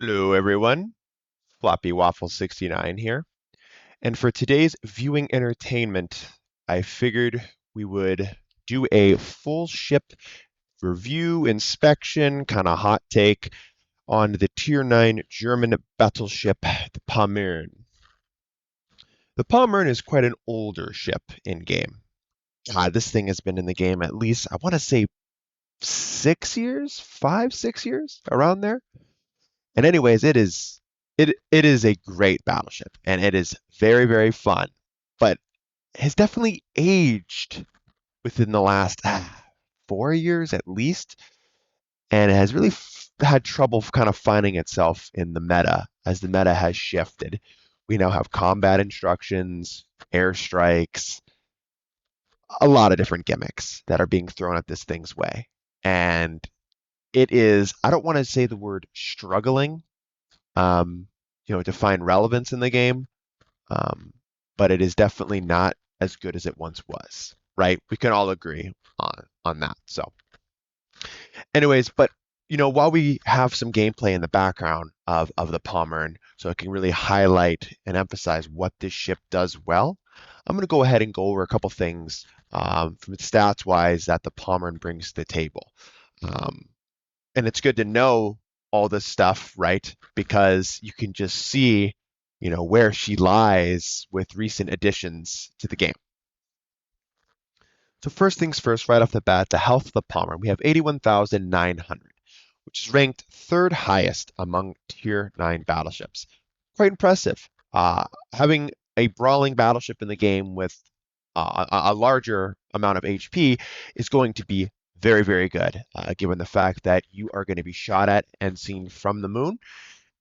Hello everyone, Floppy Waffle 69 here. And for today's viewing entertainment, I figured we would do a full ship review, inspection, kind of hot take on the Tier 9 German battleship, the Pommern. The Pommern is quite an older ship in game. God, this thing has been in the game at least, I want to say 6 years, 5, 6 years, around there. And anyways, it is a great battleship and it is very, very fun, but has definitely aged within the last 4 years at least, and it has really had trouble kind of finding itself in the meta as the meta has shifted. We now have combat instructions, airstrikes, a lot of different gimmicks that are being thrown at this thing's way. And it is, I don't want to say the word struggling, um, to find relevance in the game. Um, but it is definitely not as good as it once was, right? We can all agree on that. So, anyways, but while we have some gameplay in the background of the Pommern, so it can really highlight and emphasize what this ship does well, I'm going to go ahead and go over a couple things from stats wise that the Pommern brings to the table. And it's good to know all this stuff, right? Because you can just see, where she lies with recent additions to the game. So first things first, right off the bat, the health of the Pommern. We have 81,900, which is ranked third highest among Tier 9 battleships. Quite impressive. Having a brawling battleship in the game with a larger amount of HP is going to be very, very good, given the fact that you are going to be shot at and seen from the moon,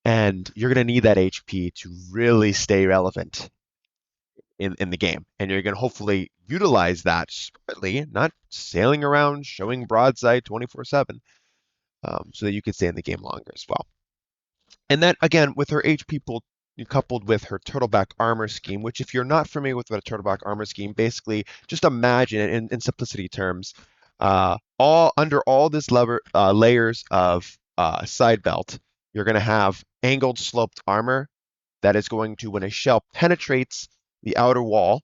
and you're going to need that HP to really stay relevant in the game. And you're going to hopefully utilize that smartly, not sailing around showing broadside 24/7, so that you can stay in the game longer as well. And then again, with her HP pool coupled with her turtleback armor scheme, which if you're not familiar with what a turtleback armor scheme, basically just imagine it in simplicity terms, all under all this layers of side belt, you're going to have angled sloped armor that is going to, when a shell penetrates the outer wall,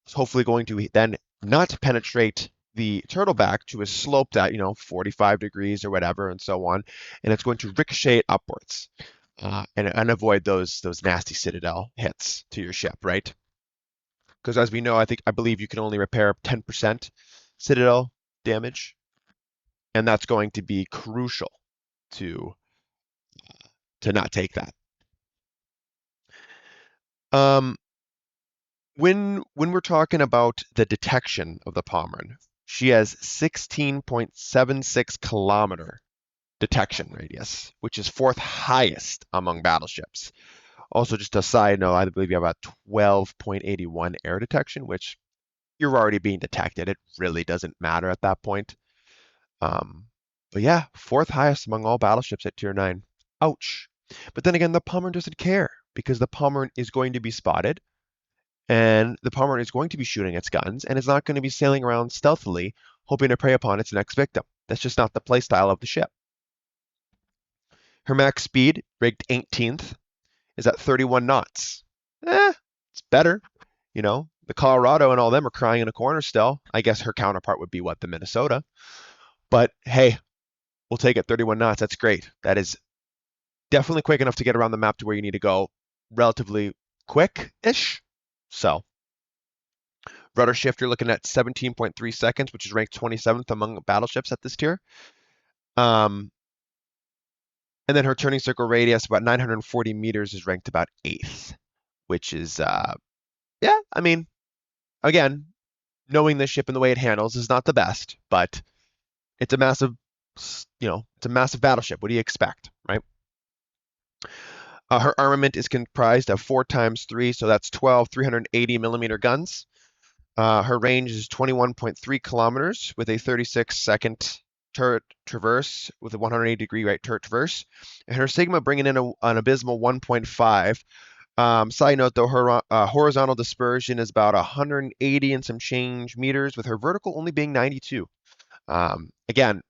it's hopefully going to then not penetrate the turtleback to a slope that, 45 degrees or whatever, and so on, and it's going to ricochet upwards. And avoid those nasty citadel hits to your ship, right? Because as we know, I believe you can only repair 10% citadel damage, and that's going to be crucial to not take that. When we're talking about the detection of the Pommern, she has 16.76 kilometer detection radius, which is fourth highest among battleships. Also, just a side note, I believe you have about 12.81 air detection, which you're already being detected. It really doesn't matter at that point. But yeah, fourth highest among all battleships at Tier 9. Ouch. But then again, the Pommern doesn't care because the Pommern is going to be spotted and the Pommern is going to be shooting its guns and it's not going to be sailing around stealthily hoping to prey upon its next victim. That's just not the playstyle of the ship. Her max speed, rigged 18th, is at 31 knots. It's better. The Colorado and all them are crying in a corner still. I guess her counterpart would be what, the Minnesota. But hey, we'll take it, 31 knots. That's great. That is definitely quick enough to get around the map to where you need to go relatively quick-ish. So rudder shift, you're looking at 17.3 seconds, which is ranked 27th among battleships at this tier. And then her turning circle radius, about 940 meters, is ranked about 8th, which is, yeah, I mean, again, knowing this ship and the way it handles is not the best, but it's a massive, it's a massive battleship. What do you expect, right? Her armament is comprised of 4x3, so that's 12 380 millimeter guns. Her range is 21.3 kilometers with a 36-second turret traverse with a 180-degree right turret traverse. And her Sigma bringing in an abysmal 1.5. Side note, though, her horizontal dispersion is about 180 and some change meters, with her vertical only being 92. Again,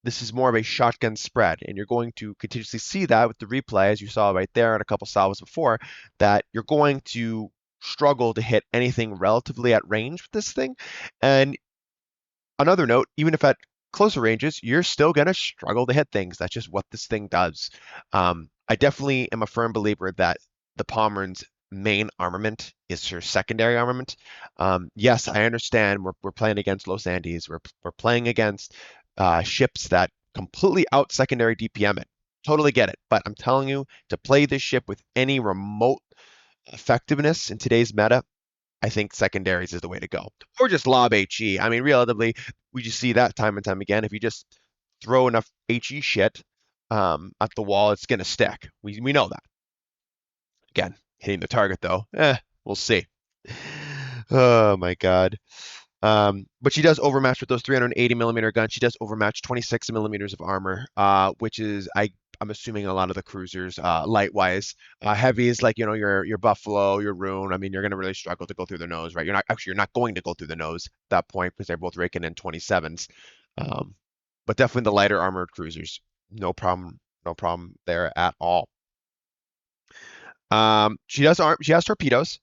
this is more of a shotgun spread, and you're going to continuously see that with the replay, as you saw right there and a couple salvos before, that you're going to struggle to hit anything relatively at range with this thing. And another note, even if at closer ranges, you're still going to struggle to hit things. That's just what this thing does. I definitely am a firm believer that the Pommern's main armament is her secondary armament. Yes, I understand we're playing against Los Andes. We're playing against ships that completely out secondary DPM it. Totally get it. But I'm telling you, to play this ship with any remote effectiveness in today's meta, I think secondaries is the way to go. Or just lob HE. I mean, relatively, we just see that time and time again. If you just throw enough HE shit at the wall, it's going to stick. We know that. Again, hitting the target, though, we'll see. Oh, my God. But she does overmatch with those 380 millimeter guns. She does overmatch 26 millimeters of armor, which is I'm assuming a lot of the cruisers, light wise. Heavies like your Buffalo, your Rune. I mean, you're gonna really struggle to go through the nose, right? You're not going to go through the nose at that point because they're both raking in 27s. Um, but definitely the lighter armored cruisers, no problem there at all. She has torpedoes.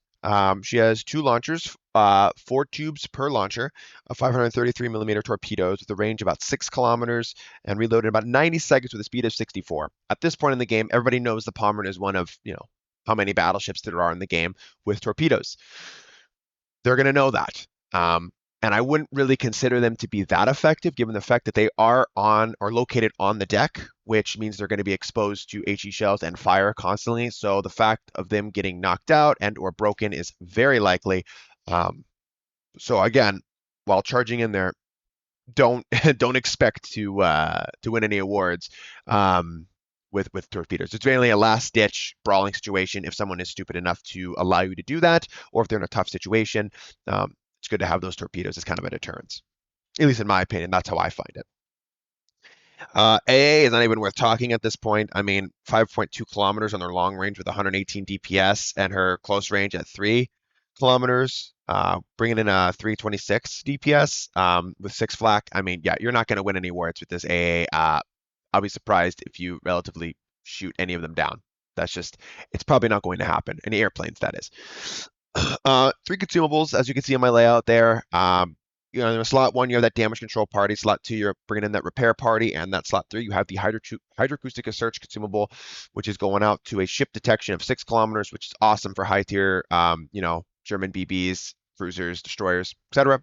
She has two launchers, 4 tubes per launcher, of 533 millimeter torpedoes with a range of about 6 kilometers and reloaded in about 90 seconds with a speed of 64. At this point in the game, everybody knows the Pommern is one of, how many battleships there are in the game with torpedoes. They're going to know that. And I wouldn't really consider them to be that effective given the fact that they are on or located on the deck, which means they're going to be exposed to HE shells and fire constantly. So the fact of them getting knocked out and or broken is very likely. So again, while charging in there, don't don't expect to win any awards with torpedoes. It's mainly a last ditch brawling situation if someone is stupid enough to allow you to do that, or if they're in a tough situation. It's good to have those torpedoes as kind of a deterrence. At least in my opinion, that's how I find it. AA is not even worth talking at this point. I mean, 5.2 kilometers on their long range with 118 DPS and her close range at 3 kilometers, bringing in a 326 DPS with 6 flak. I mean, yeah, you're not going to win any awards with this AA. I'll be surprised if you relatively shoot any of them down. It's probably not going to happen. Any airplanes, that is. 3 consumables, as you can see on my layout there. In slot 1, you have that damage control party. Slot 2, you're bringing in that repair party. And that slot 3, you have the hydroacoustic search consumable, which is going out to a ship detection of 6 kilometers, which is awesome for high tier, German BBs, cruisers, destroyers, etc.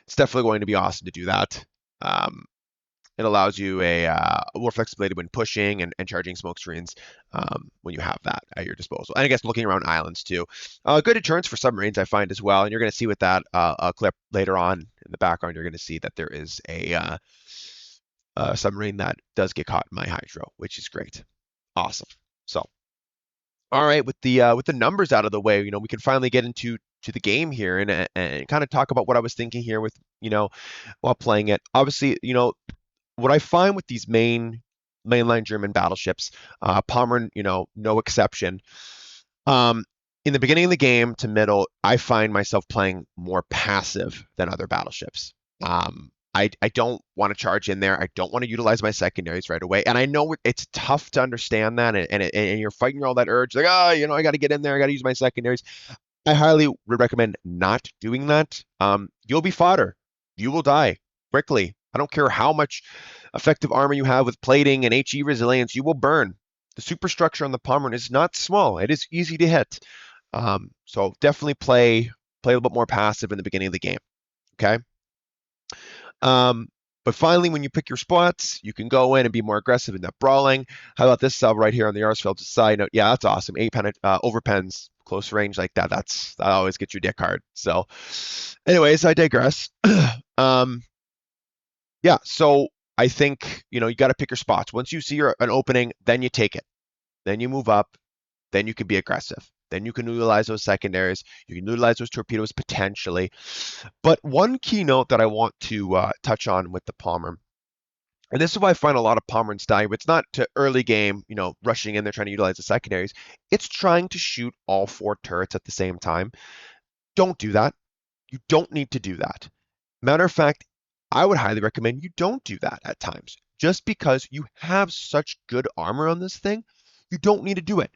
It's definitely going to be awesome to do that. It allows you more flexibility when pushing and charging smoke screens when you have that at your disposal. And I guess looking around islands too. Good deterrence for submarines, I find as well. And you're going to see with that clip later on in the background, you're going to see that there is a submarine that does get caught in my hydro, which is great. Awesome. So, all right, with the numbers out of the way, we can finally get into the game here and kind of talk about what I was thinking here with, while playing it. Obviously, what I find with these mainline German battleships, Pommern, no exception. In the beginning of the game to middle, I find myself playing more passive than other battleships. I don't want to charge in there. I don't want to utilize my secondaries right away. And I know it's tough to understand that, and you're fighting all that urge, like, I got to get in there. I got to use my secondaries. I highly would recommend not doing that. You'll be fodder. You will die quickly. I don't care how much effective armor you have with plating and HE resilience, you will burn. The superstructure on the Pommern is not small. It is easy to hit. So definitely play a little bit more passive in the beginning of the game. Okay. But finally, when you pick your spots, you can go in and be more aggressive in that brawling. How about this sub right here on the Arsfeld side note? Yeah, that's awesome. 8 overpens, close range like that. That always gets your dick hard. So, anyways, I digress. Yeah, so I think you got to pick your spots. Once you see an opening, then you take it. Then you move up. Then you can be aggressive. Then you can utilize those secondaries. You can utilize those torpedoes potentially. But one key note that I want to touch on with the Pommern, and this is why I find a lot of Pommerns die, but it's not to early game, rushing in there trying to utilize the secondaries. It's trying to shoot all 4 turrets at the same time. Don't do that. You don't need to do that. Matter of fact, I would highly recommend you don't do that at times. Just because you have such good armor on this thing, you don't need to do it.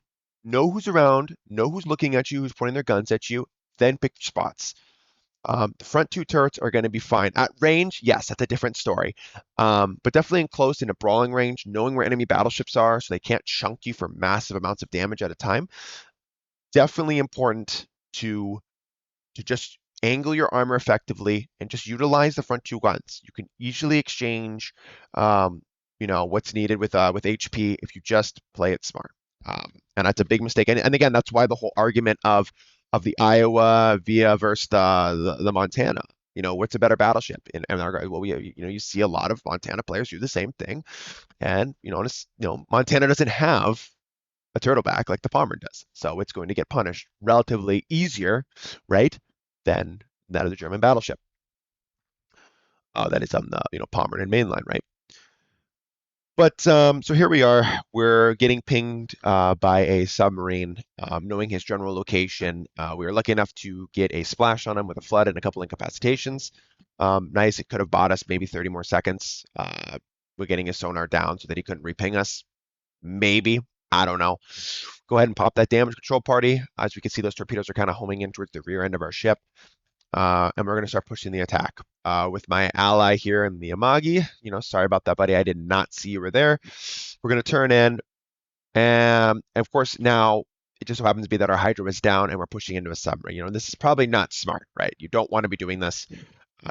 Know who's around, know who's looking at you, who's pointing their guns at you, then pick your spots. The front two turrets are going to be fine. At range, yes, that's a different story. But definitely in close, in a brawling range, knowing where enemy battleships are so they can't chunk you for massive amounts of damage at a time. Definitely important to just angle your armor effectively and just utilize the front two guns. You can easily exchange, what's needed with HP if you just play it smart. And that's a big mistake. And again, that's why the whole argument of the Iowa via versus the Montana. What's a better battleship? And well, you see a lot of Montana players do the same thing, and Montana doesn't have a turtleback like the Pommern does. So it's going to get punished relatively easier, right, than that of the German battleship. That is on the Pommern and mainline, right? But so here we are. We're getting pinged by a submarine, knowing his general location. We were lucky enough to get a splash on him with a flood and a couple incapacitations. Nice. It could have bought us maybe 30 more seconds. We're getting his sonar down so that he couldn't reping us. Maybe. I don't know. Go ahead and pop that damage control party. As we can see, those torpedoes are kind of homing in towards the rear end of our ship. And we're going to start pushing the attack. With my ally here in the Amagi, sorry about that, buddy. I did not see you were there. We're going to turn in. And of course, now it just so happens to be that our Hydra is down and we're pushing into a submarine. This is probably not smart, right? You don't want to be doing this.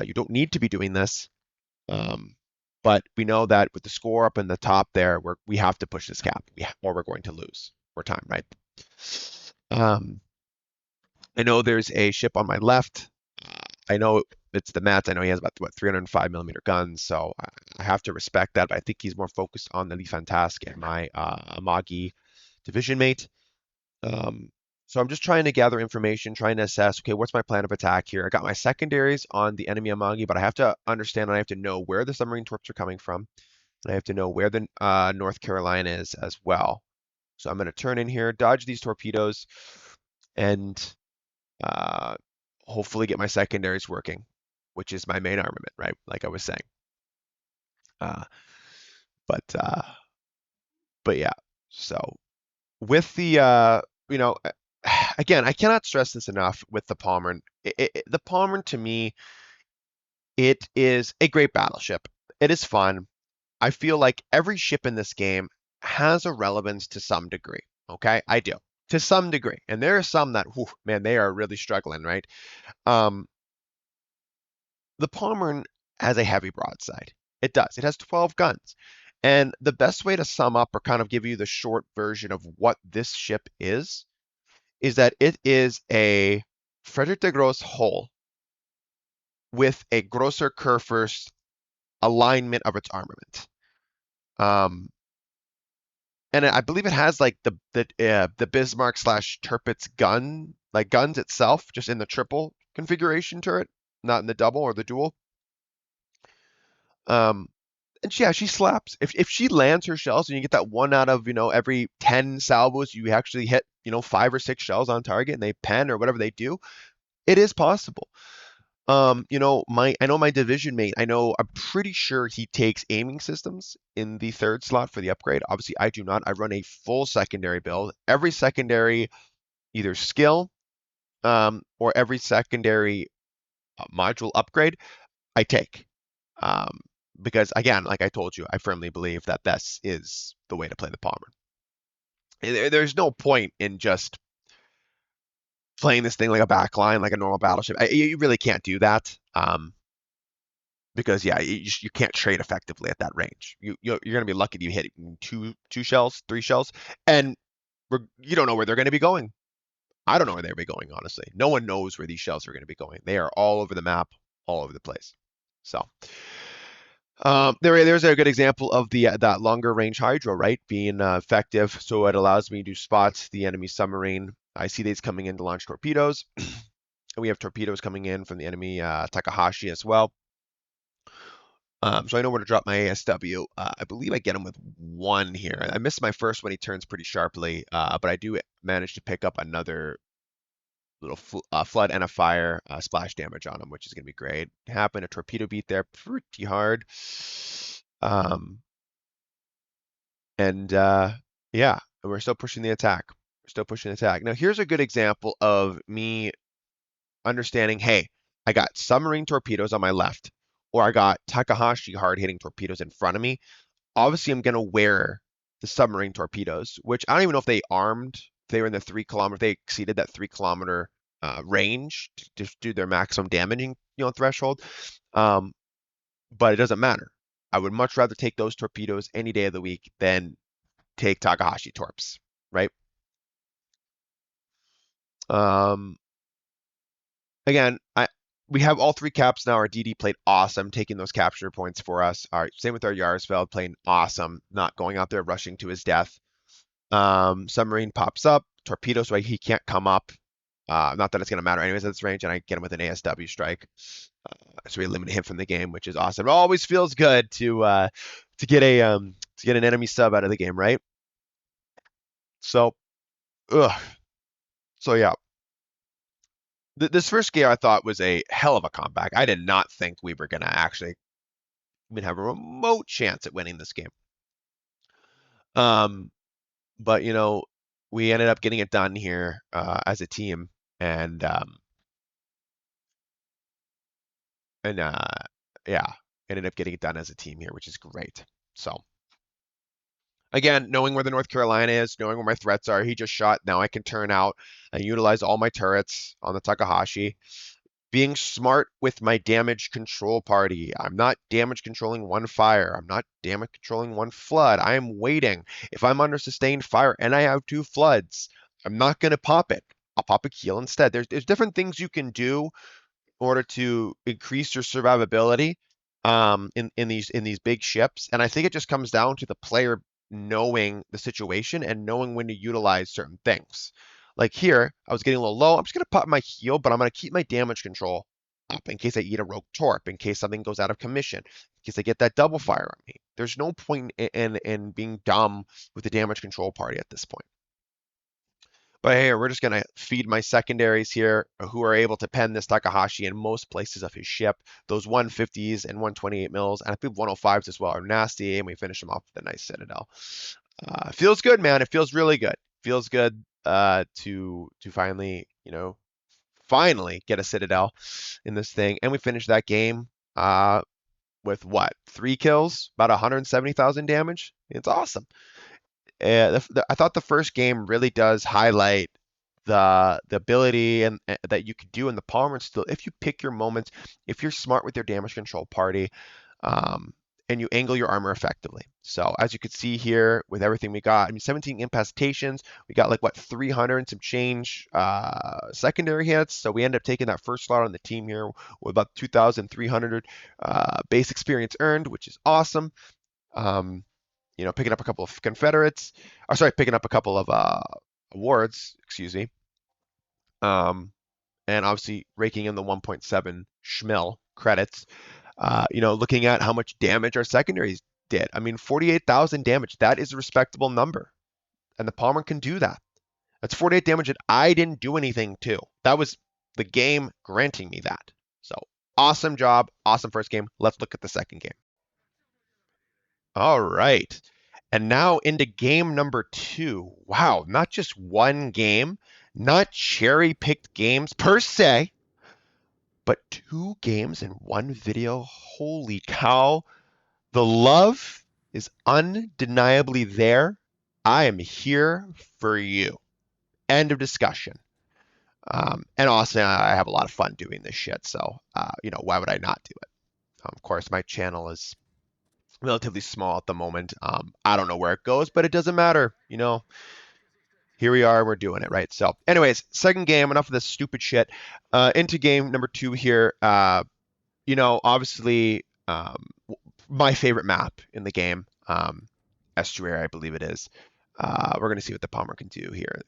You don't need to be doing this. But we know that with the score up in the top there, we have to push this cap, or we're going to lose more time, right? I know there's a ship on my left. I know it's the Mats. I know he has about 305 millimeter guns, so I have to respect that. But I think he's more focused on the Fantasque and my Amagi division mate. So I'm just trying to gather information, trying to assess, okay, what's my plan of attack here? I got my secondaries on the enemy Amagi, but I have to understand and I have to know where the submarine torps are coming from. And I have to know where the North Carolina is as well. So I'm going to turn in here, dodge these torpedoes, and hopefully get my secondaries working, which is my main armament, right? Like I was saying. But yeah, so with the again, I cannot stress this enough with the Pommern. The Pommern, to me, it is a great battleship. It is fun. I feel like every ship in this game has a relevance to some degree. Okay, I do to some degree, and there are some that, whew, man, they are really struggling, right? The Pommern has a heavy broadside. It does. It has 12 guns. And the best way to sum up or kind of give you the short version of what this ship is that it is a Frederick de Gross hull with a Grosser Kurfürst alignment of its armament. And I believe it has like the Bismarck / Tirpitz guns itself, just in the triple configuration turret, not in the double or the dual. And yeah, she slaps. If she lands her shells and you get that one out of every 10 salvos, you actually hit 5 or 6 shells on target and they pen or whatever they do, it is possible. I know my division mate, I'm pretty sure he takes aiming systems in the 3rd slot for the upgrade. Obviously, I do not. I run a full secondary build. Every secondary, either skill, or every secondary module upgrade, I take. Because again, like I told you, I firmly believe that this is the way to play the Pommern. There's no point in just playing this thing like a backline, like a normal battleship. You really can't do that. Because yeah, you can't trade effectively at that range. You're going to be lucky to hit two shells, 3 shells, and you don't know where they're going to be going. I don't know where they're going to be going, honestly. No one knows where these shells are going to be going. They are all over the map, all over the place. So there's a good example of that longer range hydro, right, being effective. So it allows me to spot the enemy submarine. I see these coming in to launch torpedoes. And we have torpedoes coming in from the enemy Takahashi as well. So I know where to drop my ASW. I believe I get him with 1 here. I missed my first when he turns pretty sharply, but I do manage to pick up another little flood and a fire splash damage on him, which is going to be great. Happen a torpedo beat there pretty hard. Um, and yeah, we're still pushing the attack. We're still pushing the attack. Now, here's a good example of me understanding, hey, I got submarine torpedoes on my left, or I got Takahashi hard-hitting torpedoes in front of me. Obviously, I'm going to wear the submarine torpedoes, which I don't even know if they armed. If they were in the 3 kilometer, if they exceeded that 3 kilometer range to do their maximum damaging, threshold. But it doesn't matter. I would much rather take those torpedoes any day of the week than take Takahashi torps, right? Um, again, we have all 3 caps now. Our DD played awesome, taking those capture points for us. All right, same with our Yarsfeld, playing awesome, not going out there rushing to his death. Submarine pops up, torpedo, so he can't come up. Not that it's going to matter anyways at this range, and I get him with an ASW strike. So we eliminate him from the game, which is awesome. It always feels good to get an enemy sub out of the game, right? So, so yeah. This first game I thought was a hell of a comeback. I did not think we were going to actually even have a remote chance at winning this game. But we ended up getting it done here as a team, and yeah, ended up getting it done as a team here, which is great. So again, knowing where the North Carolina is, knowing where my threats are, he just shot. Now I can turn out and utilize all my turrets on the Takahashi. Being smart with my damage control party. I'm not damage controlling one fire. I'm not damage controlling one flood. I am waiting. If I'm under sustained fire and I have 2 floods, I'm not going to pop it. I'll pop a keel instead. There's different things you can do in order to increase your survivability in these big ships. And I think it just comes down to the player knowing the situation and knowing when to utilize certain things. Like here, I was getting a little low. I'm just going to pop my heel, but I'm going to keep my damage control up in case I eat a rogue torp, in case something goes out of commission, in case I get that double fire on me. There's no point in being dumb with the damage control party at this point. But hey, we're just going to feed my secondaries here who are able to pen this Takahashi in most places of his ship. Those 150s and 128 mils, and I think 105s as well are nasty, and we finish them off with a nice Citadel. Feels good, man. It feels really good. Feels good to finally, finally get a Citadel in this thing. And we finished that game with what? 3 kills, about 170,000 damage. It's awesome. I thought the first game really does highlight the ability and that you could do in the Pommern still if you pick your moments, if you're smart with your damage control party, and you angle your armor effectively. So as you can see here with everything we got, 17 impactations, we got like what 300 and some change secondary hits. So we end up taking that first slot on the team here with about 2,300 base experience earned, which is awesome. Picking up a couple of Confederates, picking up a couple of awards, excuse me. And obviously raking in the 1.7 Schmil credits. Looking at how much damage our secondaries did. 48,000 damage. That is a respectable number. And the Pommern can do that. That's 48 damage that I didn't do anything to. That was the game granting me that. So awesome job. Awesome first game. Let's look at the second game. All right. And now into game number 2. Wow, not just one game, not cherry-picked games per se, but 2 games in one video. Holy cow. The love is undeniably there. I am here for you. End of discussion. And also, I have a lot of fun doing this shit, so, why would I not do it? Of course, my channel is relatively small at the moment. I don't know where it goes, but it doesn't matter. Here we are, we're doing it, right? So anyways, second game, enough of this stupid shit. Into game number 2 here. Obviously, my favorite map in the game, Estuary, I believe it is. we're going to see what the Pommern can do here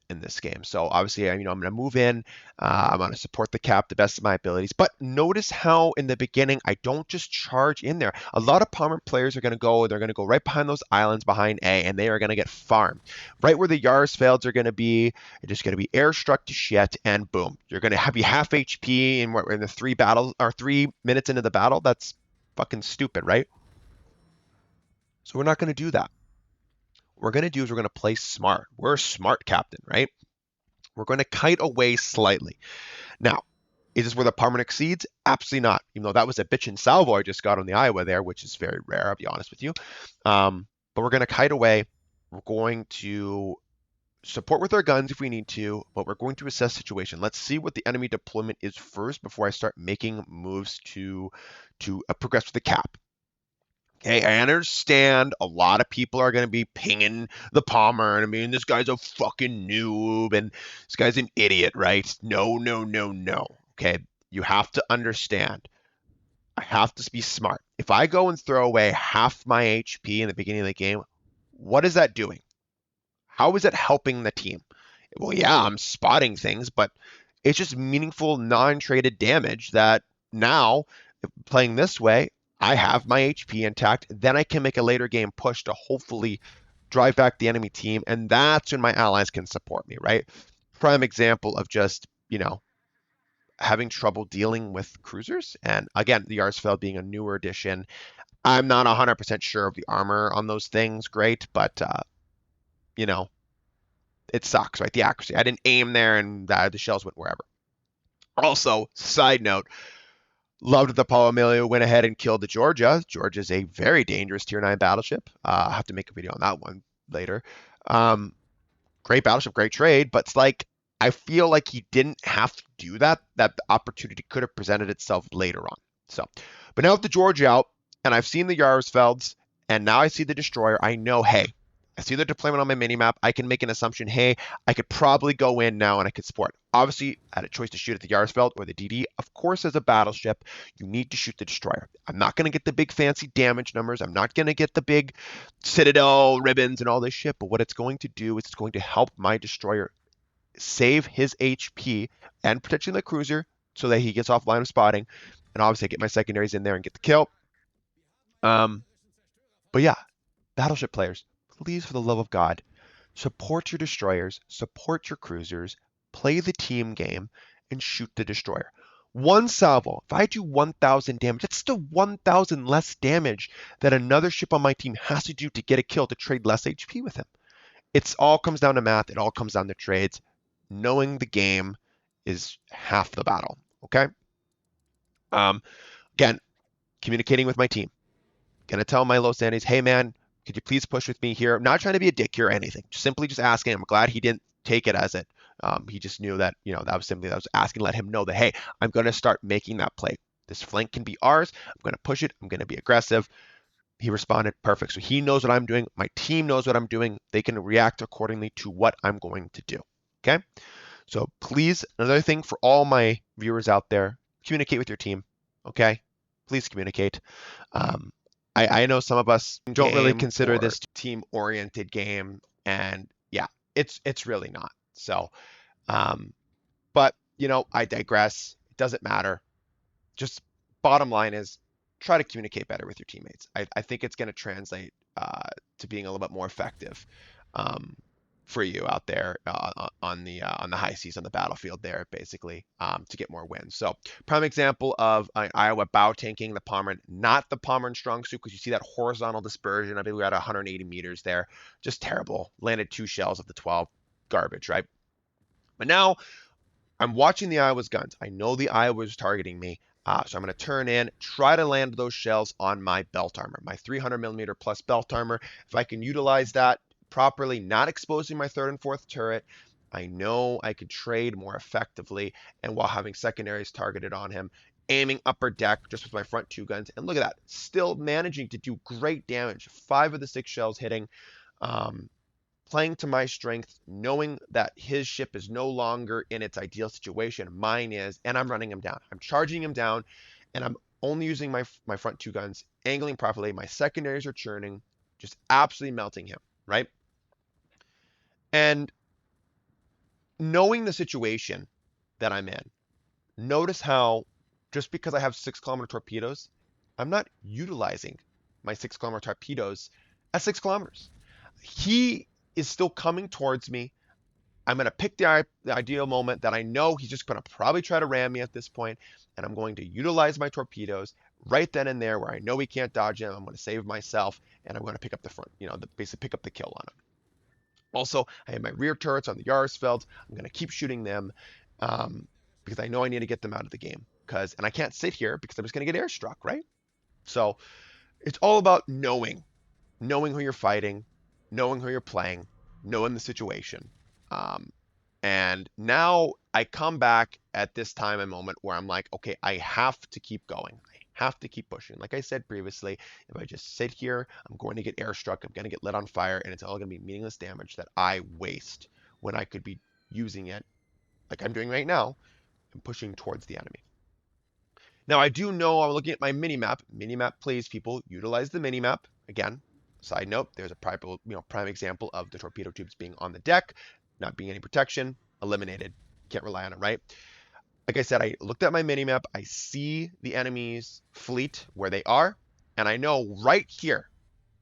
in this game. So obviously, I'm going to move in. I'm going to support the cap the best of my abilities. But notice how in the beginning, I don't just charge in there. A lot of Pommern players are going to go, they're going to go right behind those islands behind A, and they are going to get farmed. Right where the Yarsfelds are going to be, they're just going to be airstruck to shit, and boom, you're going to be half HP in the 3 minutes into the battle. That's fucking stupid, right? So we're not going to do that. What we're going to do is we're going to play smart. We're a smart captain, right? We're going to kite away slightly. Now, is this where the Pommern exceeds? Absolutely not. Even though that was a bitchin' salvo I just got on the Iowa there, which is very rare, I'll be honest with you. But we're going to kite away. We're going to support with our guns if we need to, but we're going to assess situation. Let's see what the enemy deployment is first before I start making moves to progress with the cap. Okay, I understand a lot of people are going to be pinging the Pommern. I mean, this guy's a fucking noob and this guy's an idiot, right? No, no, no, no. Okay, you have to understand. I have to be smart. If I go and throw away half my HP in the beginning of the game, what is that doing? How is it helping the team? Well, yeah, I'm spotting things, but it's just meaningful non-traded damage that now, playing this way, I have my HP intact. Then I can make a later game push to hopefully drive back the enemy team, and that's when my allies can support me, right? Prime example of just, having trouble dealing with cruisers. And again, the Yarsfeld being a newer edition. I'm not 100% sure of the armor on those things, great, but, you know, it sucks, right? The accuracy. I didn't aim there and the shells went wherever. Also, side note, loved that Paul Emilio went ahead and killed the Georgia. Georgia's a very dangerous Tier 9 battleship. I'll have to make a video on that one later. Great battleship, great trade, but it's like, I feel like he didn't have to do that. That opportunity could have presented itself later on. So, but now with the Georgia out, and I've seen the Yarsfelds, and now I see the Destroyer, I know, hey, I see the deployment on my minimap. I can make an assumption, hey, I could probably go in now and I could support. Obviously, I had a choice to shoot at the Yarsfeld or the DD. Of course, as a battleship, you need to shoot the Destroyer. I'm not going to get the big fancy damage numbers. I'm not going to get the big Citadel ribbons and all this shit. But what it's going to do is it's going to help my Destroyer save his HP and potentially the cruiser so that he gets off line of spotting. And obviously, I get my secondaries in there and get the kill. But yeah, battleship players, please, for the love of God, support your destroyers, support your cruisers, play the team game, and shoot the destroyer. One salvo, if I do 1,000 damage, that's still 1,000 less damage that another ship on my team has to do to get a kill to trade less HP with him. It all comes down to math. It all comes down to trades. Knowing the game is half the battle, okay? Again, communicating with my team. Gonna tell my Los Andes, hey man, could you please push with me here? I'm not trying to be a dick here or anything. Simply just asking. I'm glad he didn't take it as it. He just knew that, that was simply that I was asking to let him know that, hey, I'm going to start making that play. This flank can be ours. I'm going to push it. I'm going to be aggressive. He responded perfect. So he knows what I'm doing. My team knows what I'm doing. They can react accordingly to what I'm going to do. Okay. So please, another thing for all my viewers out there, communicate with your team. Okay. Please communicate. I know some of us don't really consider this team-oriented game, and yeah, it's really not. So, but I digress. It doesn't matter. Just bottom line is try to communicate better with your teammates. I think it's going to translate to being a little bit more effective for you out there on the high seas on the battlefield there, basically, to get more wins. So prime example of Iowa bow tanking the Pommern, not the Pommern strong suit, because you see that horizontal dispersion. I believe we had 180 meters there, just terrible. Landed 2 shells of the 12, garbage, right? But now I'm watching the Iowa's guns. I know the Iowa's targeting me. So I'm going to turn in, try to land those shells on my belt armor, my 300 millimeter plus belt armor. If I can utilize that properly, not exposing my 3rd and 4th turret, I know I could trade more effectively, and while having secondaries targeted on him, aiming upper deck just with my front 2 guns, and look at that, still managing to do great damage. 5 of the 6 shells hitting, playing to my strength, knowing that his ship is no longer in its ideal situation, mine is, and I'm running him down. I'm charging him down, and I'm only using my front 2 guns, angling properly. My secondaries are churning, just absolutely melting him, right? And knowing the situation that I'm in, notice how just because I have 6 kilometer torpedoes, I'm not utilizing my 6 kilometer torpedoes at 6 kilometers. He is still coming towards me. I'm going to pick the ideal moment that I know he's just going to probably try to ram me at this point, and I'm going to utilize my torpedoes right then and there where I know he can't dodge him. I'm going to save myself, and I'm going to pick up the front, basically pick up the kill on him. Also, I have my rear turrets on the Yarsfeld. I'm going to keep shooting them because I know I need to get them out of the game. And I can't sit here because I'm just going to get airstruck, right? So it's all about knowing who you're fighting, knowing who you're playing, knowing the situation. And now I come back at this time and moment where I'm like, okay, I have to keep going. I have to keep pushing. Like I said previously, if I just sit here, I'm going to get airstruck. I'm going to get lit on fire, and it's all going to be meaningless damage that I waste when I could be using it like I'm doing right now and pushing towards the enemy. Now, I do know I'm looking at my mini-map. Mini-map, please, people, utilize the mini-map. Again, side note, there's a prime example of the torpedo tubes being on the deck, not being any protection, eliminated. Can't rely on it, right? Like I said, I looked at my mini-map. I see the enemy's fleet where they are, and I know right here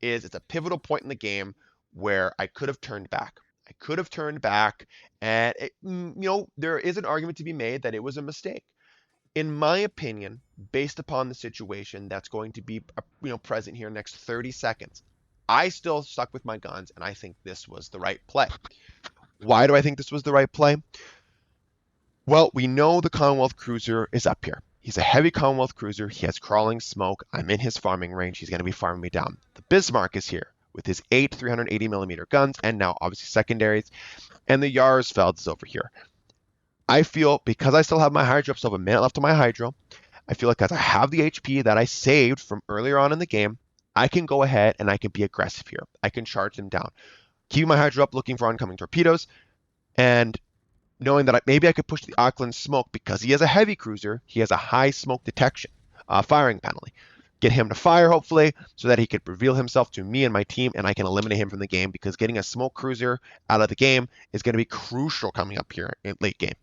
it's a pivotal point in the game where I could have turned back. I could have turned back, and there is an argument to be made that it was a mistake. In my opinion, based upon the situation that's going to be present here next 30 seconds, I still stuck with my guns, and I think this was the right play. Why do I think this was the right play? Well, we know the Commonwealth cruiser is up here. He's a heavy Commonwealth cruiser. He has crawling smoke. I'm in his farming range. He's going to be farming me down. The Bismarck is here with his 8 380mm guns and now obviously secondaries. And the Yarsfeld is over here. I feel because I still have my Hydro, still have a minute left on my Hydro, I feel like as I have the HP that I saved from earlier on in the game, I can go ahead and I can be aggressive here. I can charge them down. Keep my Hydro up looking for oncoming torpedoes, and knowing that maybe I could push the Auckland smoke because he is a heavy cruiser. He has a high smoke detection, firing penalty. Get him to fire, hopefully, so that he could reveal himself to me and my team, and I can eliminate him from the game because getting a smoke cruiser out of the game is going to be crucial coming up here in late game.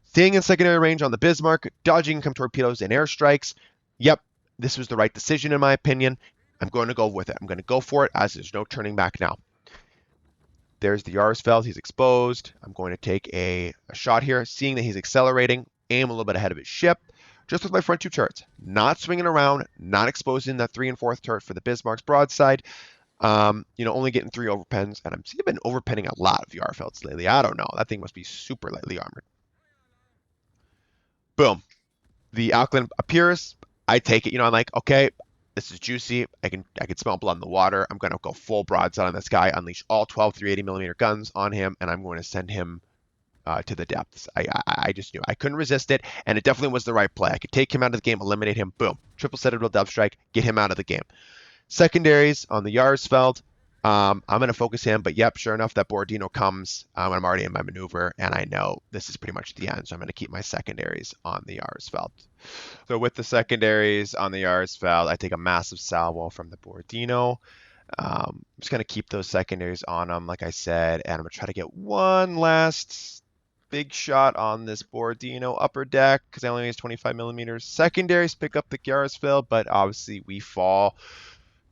Staying in secondary range on the Bismarck, dodging incoming torpedoes and airstrikes. Yep, this was the right decision in my opinion. I'm going to go with it. I'm going to go for it as there's no turning back now. There's the Yarsfeld. He's exposed. I'm going to take a shot here, seeing that he's accelerating, aim a little bit ahead of his ship, just with my front 2 turrets. Not swinging around, not exposing that 3 and 4th turret for the Bismarck's broadside. Only getting 3 overpens, and I've been overpenning a lot of Yarsfelds lately. I don't know. That thing must be super lightly armored. Boom. The Auckland appears. I take it. I'm like, okay, this is juicy. I can smell blood in the water. I'm going to go full broadside on this guy, unleash all 12 380mm guns on him, and I'm going to send him to the depths. I just knew I couldn't resist it, and it definitely was the right play. I could take him out of the game, eliminate him. Boom. Triple Citadel dub strike, get him out of the game. Secondaries on the Yarsfeld. I'm going to focus him, but yep, sure enough, that Borodino comes when I'm already in my maneuver, and I know this is pretty much the end, so I'm going to keep my secondaries on the Yarsfeld. So with the secondaries on the Yarsfeld, I take a massive salvo from the Borodino. I'm just going to keep those secondaries on them, like I said, and I'm going to try to get one last big shot on this Borodino upper deck, because I only use 25mm. Secondaries pick up the Yarsfeld, but obviously we fall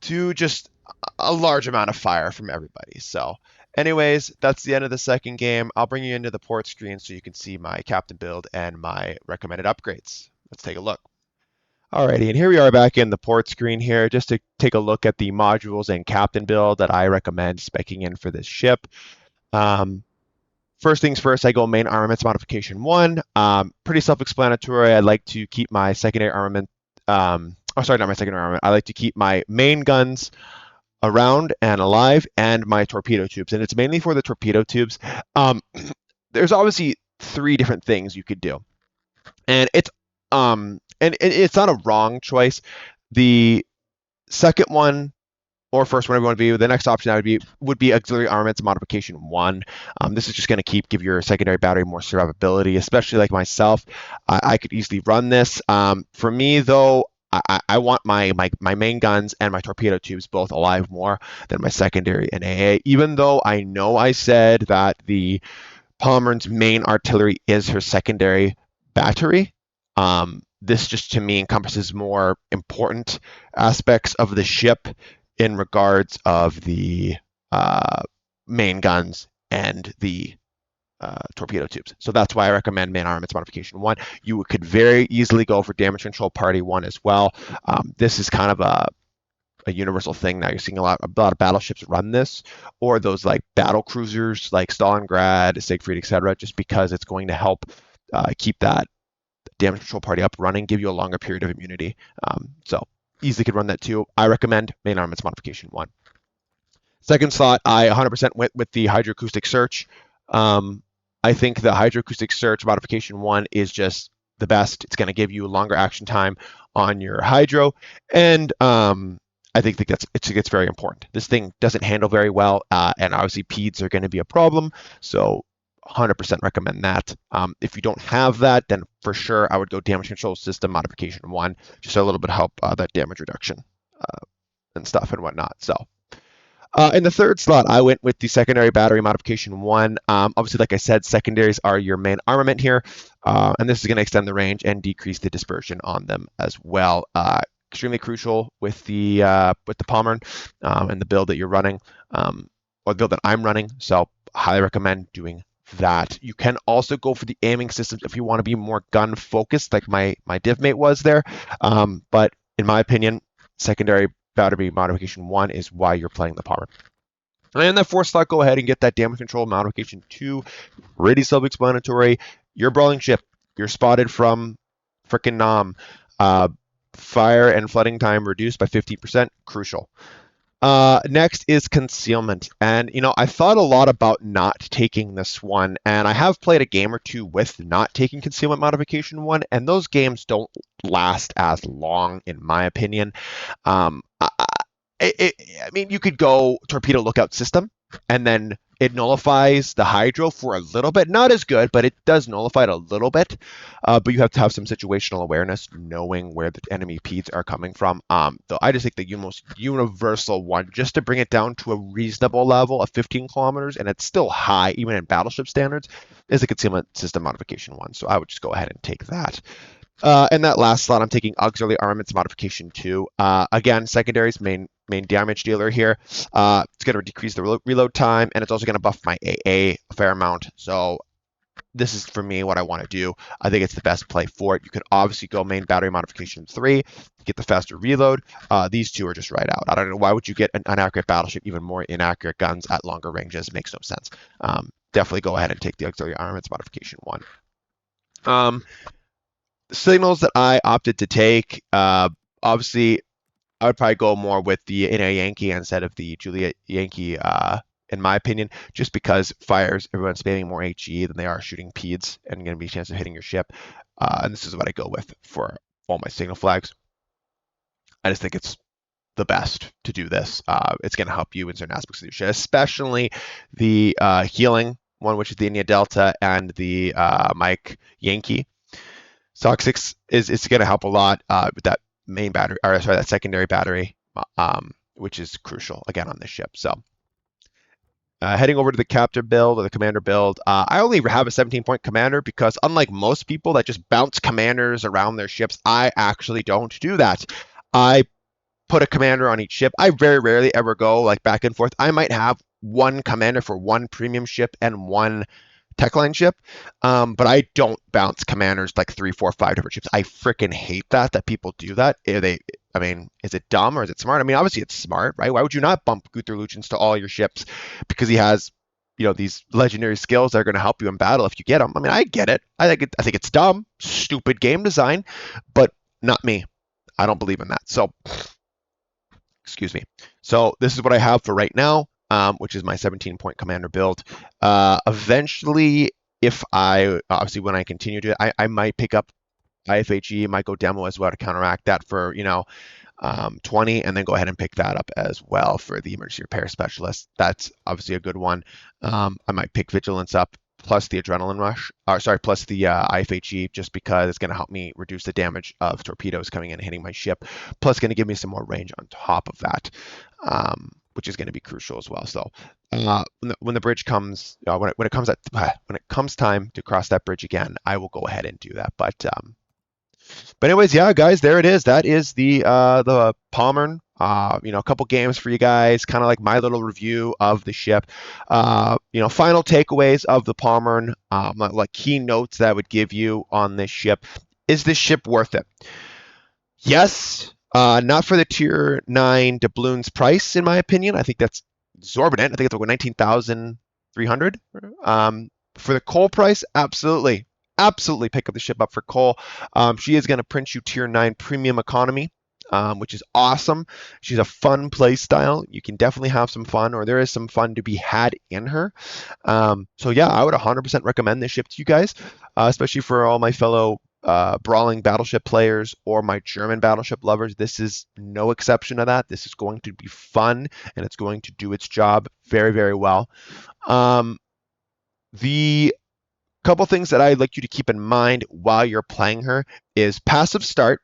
to just a large amount of fire from everybody. So anyways, that's the end of the second game. I'll bring you into the port screen so you can see my captain build and my recommended upgrades. Let's take a look. Alrighty, and here we are back in the port screen here, just to take a look at the modules and captain build that I recommend speccing in for this ship. First things first, I go main armaments modification 1. Pretty self-explanatory. I like to keep my secondary armament, not my secondary armament. I like to keep my main guns around and alive, and my torpedo tubes, and it's mainly for the torpedo tubes. There's obviously 3 different things you could do, and it's not a wrong choice. The second one, or first, whatever you want to be, the next option that would be auxiliary armaments modification 1. This is just going to give your secondary battery more survivability, especially like myself. I could easily run this. For me though, I want my main guns and my torpedo tubes both alive more than my secondary and AA, even though I know I said that the Pommern's main artillery is her secondary battery. This just to me encompasses more important aspects of the ship in regards of the uh, main guns and the torpedo tubes. So that's why I recommend main armaments modification 1. You could very easily go for damage control party 1 as well. This is kind of a universal thing now. You're seeing a lot of battleships run this, or those like battle cruisers like Stalingrad, Siegfried, etc., just because it's going to help keep that damage control party up running, give you a longer period of immunity. So easily could run that too. I recommend main armaments modification 1. Second slot, I 100% went with the hydroacoustic search. I think the hydroacoustic search modification 1 is just the best. It's going to give you longer action time on your hydro, and I think it's very important. This thing doesn't handle very well, and obviously PEDs are going to be a problem. So 100% recommend that. If you don't have that, then for sure I would go damage control system modification 1, just a little bit of help that damage reduction and stuff and whatnot. So. In the third slot, I went with the secondary battery modification 1. Obviously, like I said, secondaries are your main armament here, and this is going to extend the range and decrease the dispersion on them as well. Extremely crucial with the Pommern and the build that you're running, or the build that I'm running. So, highly recommend doing that. You can also go for the aiming systems if you want to be more gun focused, like my div mate was there. But in my opinion, secondary battery modification 1 is why you're playing the Pommern. And that fourth slot, go ahead and get that damage control modification 2. Pretty self-explanatory. You're a brawling ship. You're spotted from frickin' Nam. Fire and flooding time reduced by 50%. Crucial. Next is concealment. And, I thought a lot about not taking this one. And I have played a game or two with not taking concealment modification 1. And those games don't last as long, in my opinion. I mean, you could go torpedo lookout system, and then it nullifies the hydro for a little bit. Not as good, but it does nullify it a little bit. But you have to have some situational awareness, knowing where the enemy PEDs are coming from. Though I just think the most universal one, just to bring it down to a reasonable level of 15 kilometers, and it's still high, even in battleship standards, is a concealment system modification 1. So I would just go ahead and take that. In that last slot, I'm taking auxiliary armaments modification 2. Again, secondaries, main damage dealer here. It's going to decrease the reload time, and it's also going to buff my AA a fair amount. So this is, for me, what I want to do. I think it's the best play for it. You could obviously go main battery modification 3, get the faster reload. These two are just right out. I don't know, why would you get an inaccurate battleship, even more inaccurate guns at longer ranges? It makes no sense. Definitely go ahead and take the auxiliary armaments modification 1. Signals that I opted to take, obviously, I would probably go more with the Inna Yankee instead of the Juliet Yankee, in my opinion, just because fires, everyone's spamming more HE than they are shooting PEDs and going to be a chance of hitting your ship. And this is what I go with for all my signal flags. I just think it's the best to do this. It's going to help you in certain aspects of your ship, especially the healing one, which is the India Delta, and the Mike Yankee. SOC 6 is going to help a lot with that main battery, or sorry, that secondary battery, which is crucial again on this ship. So heading over to the captain build or the commander build, I only have a 17-point commander because unlike most people that just bounce commanders around their ships, I actually don't do that. I put a commander on each ship. I very rarely ever go like back and forth. I might have one commander for one premium ship and one techline ship, but I don't bounce commanders like 3, 4, 5 different ships. I freaking hate that people do that. I mean, is it dumb or is it smart? I mean, obviously it's smart, right? Why would you not bump Guthrie Lutyens to all your ships? Because he has, these legendary skills that are going to help you in battle if you get them. I mean, I get it. I think it's dumb, stupid game design, but not me. I don't believe in that. So, excuse me. So this is what I have for right now. Which is my 17-point commander build. Eventually, obviously when I continue to, I might pick up IFHE, might go demo as well to counteract that for, 20, and then go ahead and pick that up as well for the emergency repair specialist. That's obviously a good one. I might pick vigilance up plus the adrenaline rush, plus the IFHE, just because it's going to help me reduce the damage of torpedoes coming in and hitting my ship. Plus, going to give me some more range on top of that, which is going to be crucial as well. So when the bridge comes, when it comes time to cross that bridge again, I will go ahead and do that. But anyways, yeah, guys, there it is. That is the Pommern. A couple games for you guys, kind of like my little review of the ship. Final takeaways of the Pommern, like key notes that I would give you on this ship. Is this ship worth it? Yes, not for the Tier 9 doubloons price, in my opinion. I think that's exorbitant. I think it's over 19,300. For the coal price, absolutely pick up the ship up for coal. She is going to print you Tier 9 premium economy, which is awesome. She's a fun play style. You can definitely have some fun, or there is some fun to be had in her. So yeah, I would 100% recommend this ship to you guys, especially for all my fellow brawling battleship players or my German battleship lovers. This is no exception to that. This is going to be fun, and it's going to do its job very, very well. The couple things that I'd like you to keep in mind while you're playing her is passive start.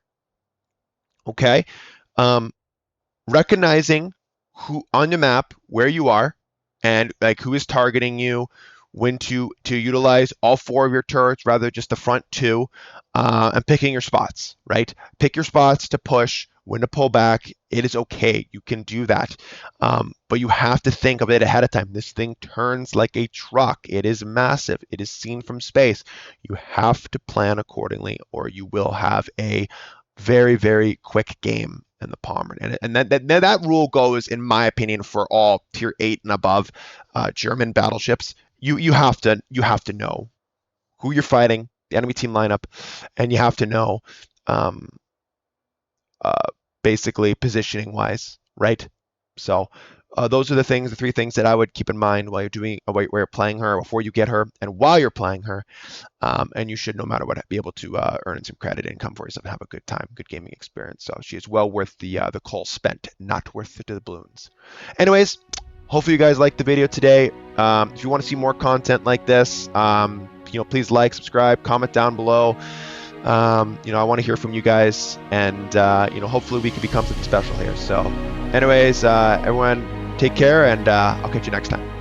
Okay, recognizing who on the map where you are and like who is targeting you, when to utilize all 4 of your turrets rather just the front 2, and picking your spots. Right, pick your spots to push, when to pull back. It is okay, you can do that, but you have to think of it ahead of time. This thing turns like a truck. It is massive. It is seen from space. You have to plan accordingly, or you will have a very, very quick game in the Pommern. And that rule goes, in my opinion, for all Tier 8 and above German battleships. You have to know who you're fighting, the enemy team lineup, and you have to know basically positioning wise, right? So those are the 3 things that I would keep in mind while you're playing her, before you get her, and while you're playing her. And you should, no matter what, be able to earn some credit income for yourself and have a good time, good gaming experience. So she is well worth the coal spent, not worth the doubloons. Anyways, hopefully you guys liked the video today. If you want to see more content like this, please like, subscribe, comment down below. I want to hear from you guys, and hopefully we can become something special here. So anyways, everyone, take care, and I'll catch you next time.